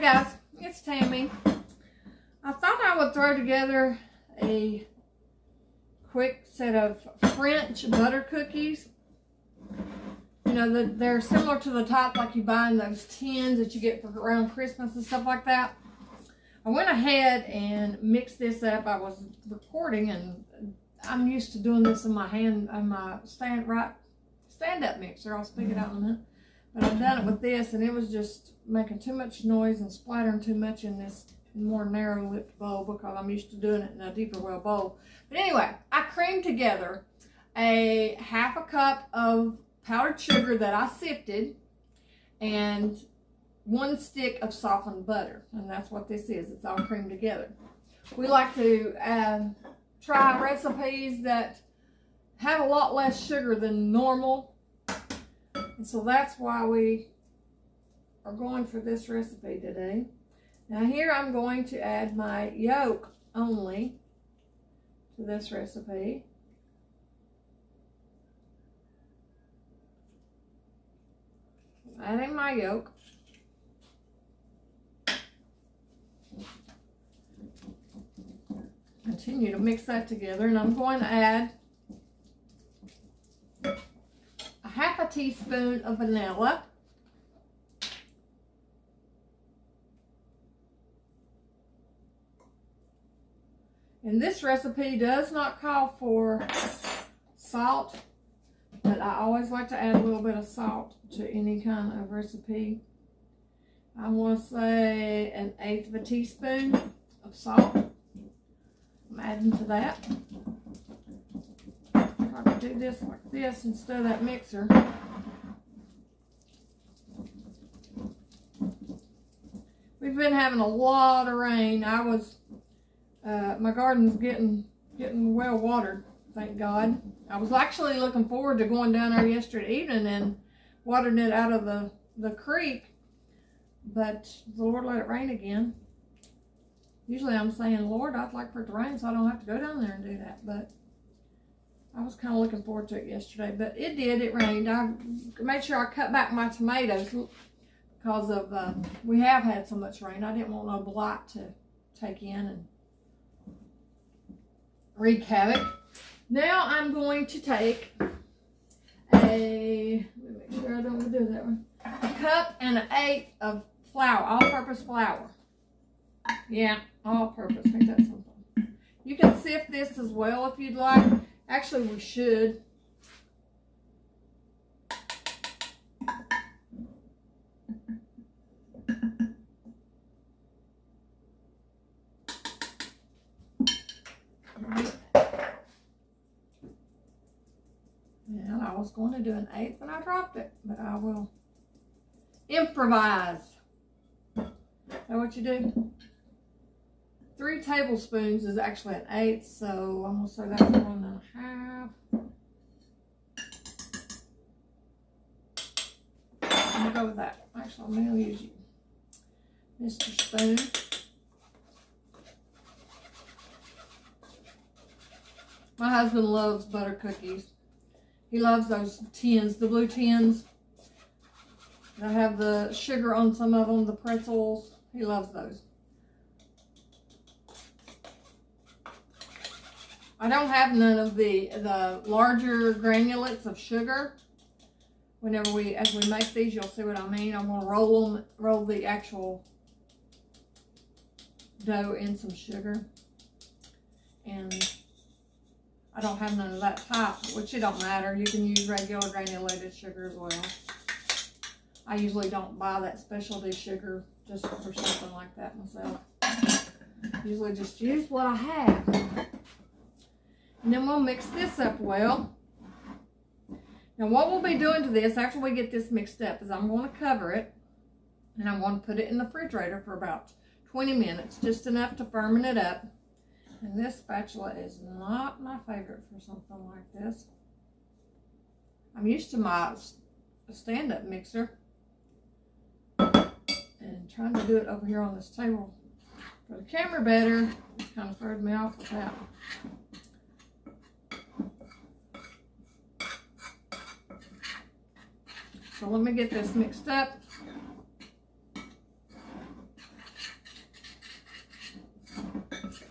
guys, it's Tammy. I thought I would throw together a quick set of French butter cookies. You know, they're similar to the type like you buy in those tins that you get for around Christmas and stuff like that. I went ahead and mixed this up. I was recording, and I'm used to doing this in my hand, on my stand-up mixer. I'll speak it out in a minute. But I've done it with this, and it was just making too much noise and splattering too much in this more narrow-lipped bowl because I'm used to doing it in a deeper well bowl. But anyway, I creamed together a half a cup of powdered sugar that I sifted and 1 stick of softened butter, and that's what this is. It's all creamed together. We like to try recipes that have a lot less sugar than normal, and so that's why we are going for this recipe today. Now here I'm going to add my yolk only to this recipe. Adding my yolk. Continue to mix that together, and I'm going to add a half a teaspoon of vanilla. And this recipe does not call for salt, but I always like to add a little bit of salt to any kind of recipe. I want to say 1/8 of a teaspoon of salt. I'm adding to that. I could do this like this instead of that mixer. We've been having a lot of rain. My garden's getting well watered, thank God. I was actually looking forward to going down there yesterday evening and watering it out of the creek, but the Lord let it rain again. Usually I'm saying, Lord, I'd like for it to rain so I don't have to go down there and do that, but I was kind of looking forward to it yesterday, but it did, it rained. I made sure I cut back my tomatoes because of, we have had so much rain. I didn't want no blight to take in and wreak havoc. Now I'm going to take let me make sure I don't do that one. 1 cup and 1/8 of flour, all-purpose flour. Yeah, all-purpose. Ain't that something? You can sift this as well if you'd like. Actually, we should. And I was going to do 1/8 when I dropped it, but I will improvise. Is that what you do? 3 tablespoons is actually 1/8, so I'm going to say that's 1.5. I'm going to go with that. Actually, I'm going to use Mr. Spoon. My husband loves butter cookies. He loves those tins, the blue tins. I have the sugar on some of them, the pretzels. He loves those. I don't have none of the larger granulates of sugar. As we make these, you'll see what I mean. I'm going to roll the actual dough in some sugar. And I don't have none of that type, which it don't matter. You can use regular granulated sugar as well. I usually don't buy that specialty sugar just for something like that myself. Usually just use what I have. And then we'll mix this up well. Now what we'll be doing to this after we get this mixed up is I'm going to cover it, and I'm going to put it in the refrigerator for about 20 minutes, just enough to firmen it up. And this spatula is not my favorite for something like this. I'm used to my stand-up mixer, and trying to do it over here on this table for the camera better, it's kind of thrown me off with that. So let me get this mixed up.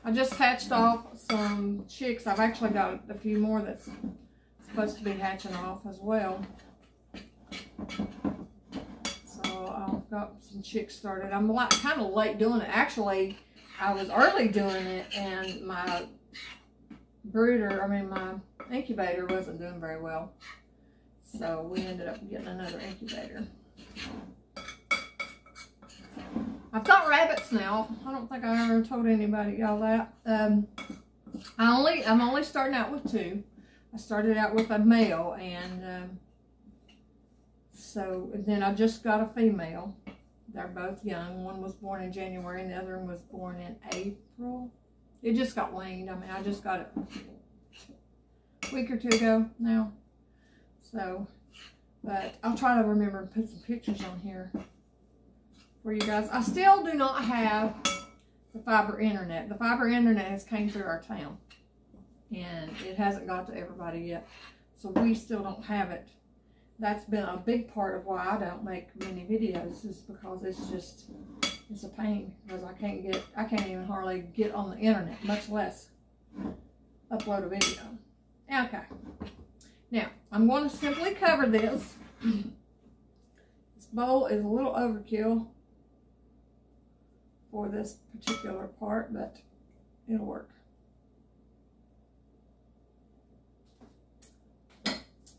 I just hatched off some chicks. I've actually got a few more that's supposed to be hatching off as well. So I've got some chicks started. I'm kind of late doing it. Actually, I was early doing it, and my my incubator wasn't doing very well. So we ended up getting another incubator. I've got rabbits now. I don't think I ever told anybody y'all that. I'm only starting out with 2. I started out with a male, and so then I just got a female. They're both young. One was born in January, and the other one was born in April. It just got weaned. I mean, I just got it a week or 2 ago now. So, but I'll try to remember and put some pictures on here for you guys. I still do not have the fiber internet. The fiber internet has came through our town, and it hasn't got to everybody yet. So we still don't have it. That's been a big part of why I don't make many videos, is because it's a pain, because I can't even hardly get on the internet, much less upload a video. Okay. Now, I'm going to simply cover this. This bowl is a little overkill for this particular part, but it'll work.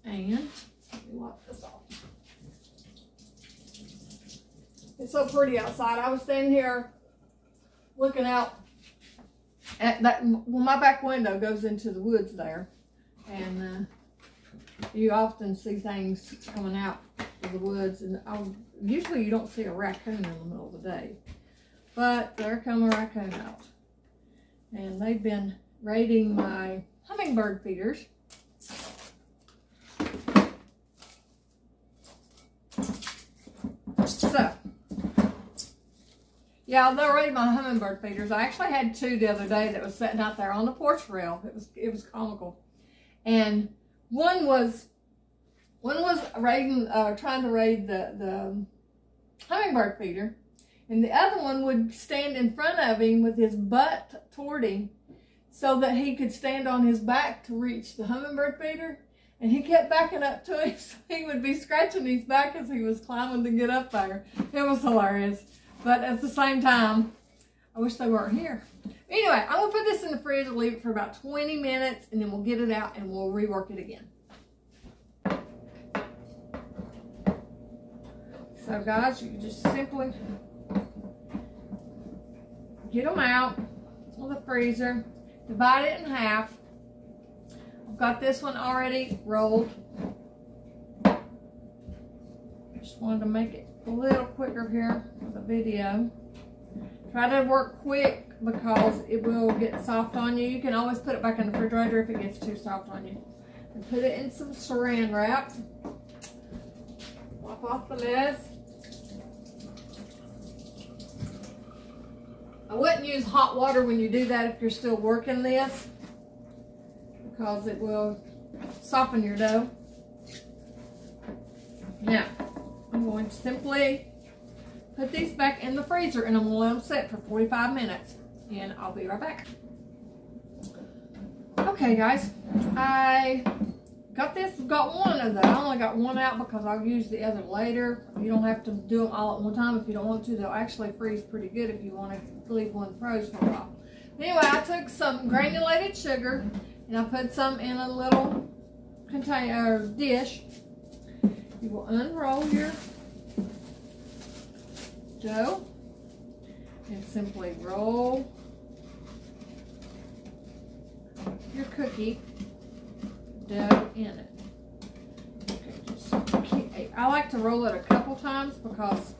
And let me wipe this off. It's so pretty outside. I was standing here looking out at that. Well, my back window goes into the woods there, and you often see things coming out of the woods, and usually you don't see a raccoon in the middle of the day, but there come a raccoon out, and they've been raiding my hummingbird feeders. So, yeah, they'll raid my hummingbird feeders. I actually had 2 the other day that was sitting out there on the porch rail. It was comical, and one was raiding, trying to raid the hummingbird feeder, and the other one would stand in front of him with his butt toward him, so that he could stand on his back to reach the hummingbird feeder. And he kept backing up to him, so he would be scratching his back as he was climbing to get up there. It was hilarious. But at the same time, I wish they weren't here. Anyway, I'm going to put this in the fridge and leave it for about 20 minutes, and then we'll get it out and we'll rework it again. So guys, you just simply get them out of the freezer, divide it in half. Got this one already rolled. Just wanted to make it a little quicker here for the video. Try to work quick because it will get soft on you. You can always put it back in the refrigerator if it gets too soft on you. And put it in some saran wrap. Wipe off the mess. I wouldn't use hot water when you do that if you're still working this, because it will soften your dough. Now, I'm going to simply put these back in the freezer, and I'm going to let them sit for 45 minutes, and I'll be right back. Okay guys, I got one of those. I only got one out because I'll use the other later. You don't have to do them all at one time if you don't want to. They'll actually freeze pretty good if you want to leave one froze for a while. Anyway, I took some granulated sugar, and I put some in a little container dish. You will unroll your dough and simply roll your cookie dough in it. Okay, I like to roll it a couple times because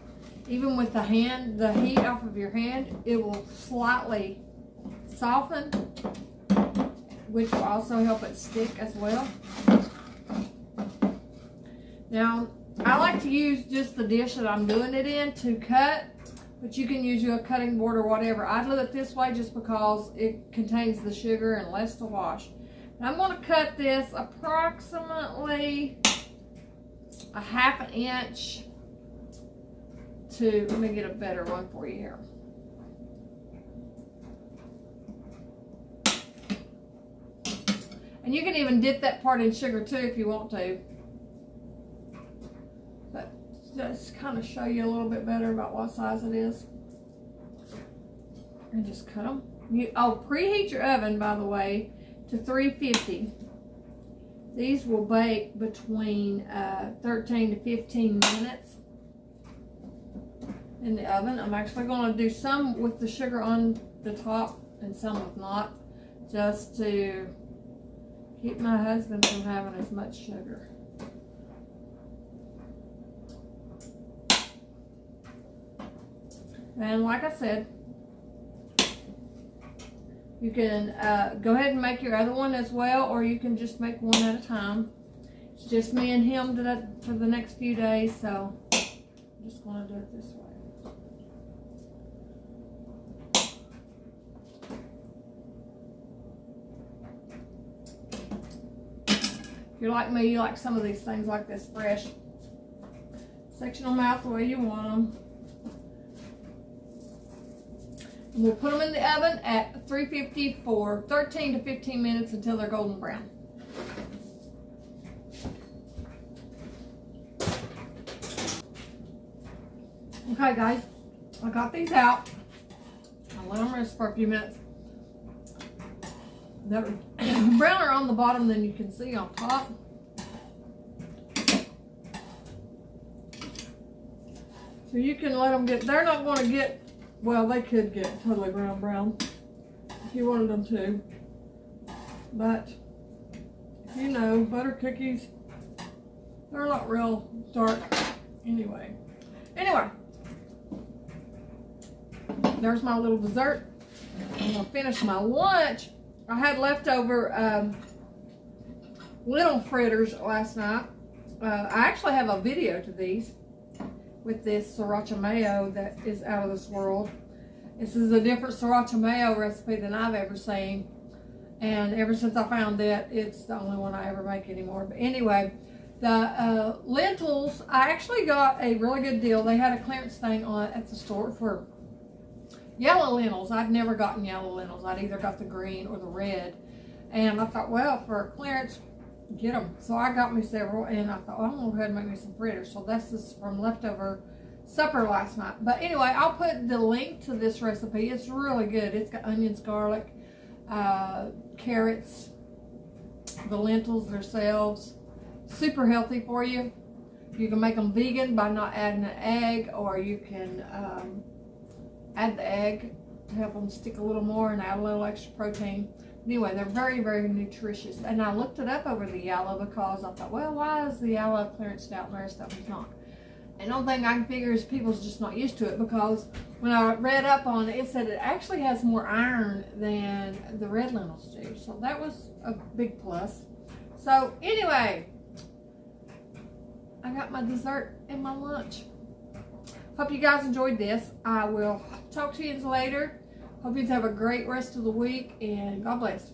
even with the heat off of your hand, it will slightly soften, which will also help it stick as well. Now, I like to use just the dish that I'm doing it in to cut, but you can use your cutting board or whatever. I do it this way just because it contains the sugar and less to wash. And I'm going to cut this approximately a ½ inch to, let me get a better one for you here. And you can even dip that part in sugar too if you want to. But just kind of show you a little bit better about what size it is. And just cut them. Preheat your oven, by the way, to 350. These will bake between 13 to 15 minutes in the oven. I'm actually going to do some with the sugar on the top and some with not, just to keep my husband from having as much sugar. And like I said, you can go ahead and make your other one as well, or you can just make one at a time. It's just me and him for the next few days, so I'm just going to do it this way. If you're like me, you like some of these things like this fresh. Section them out the way you want them. And we'll put them in the oven at 350 for 13 to 15 minutes until they're golden brown. Okay guys, I got these out. I'll let them rest for a few minutes. They're browner on the bottom than you can see on top. So you can let them get, they're not going to get, well, they could get totally brown if you wanted them to. But, you know, butter cookies, they're not real dark anyway. There's my little dessert. I'm going to finish my lunch. I had leftover Lentil fritters last night. I actually have a video to these with this sriracha mayo that is out of this world. This is a different sriracha mayo recipe than I've ever seen. And ever since I found that, it's the only one I ever make anymore. But anyway, the lentils, I actually got a really good deal. They had a clearance thing on at the store for yellow lentils. I'd never gotten yellow lentils. I'd either got the green or the red. And I thought, well, for clearance, get them. So I got me several, and I thought, well, I'm going to go ahead and make me some fritters. So this is from leftover supper last night. But anyway, I'll put the link to this recipe. It's really good. It's got onions, garlic, carrots, the lentils themselves. Super healthy for you. You can make them vegan by not adding an egg, or you can add the egg to help them stick a little more and add a little extra protein. Anyway, they're very, very nutritious. And I looked it up over the yellow because I thought, well, why is the yellow clearance out and the rest of them's not? And the only thing I can figure is people's just not used to it, because when I read up on it, it said it actually has more iron than the red lentils do. So that was a big plus. So anyway, I got my dessert and my lunch. Hope you guys enjoyed this. I will talk to you later. Hope you have a great rest of the week, and God bless.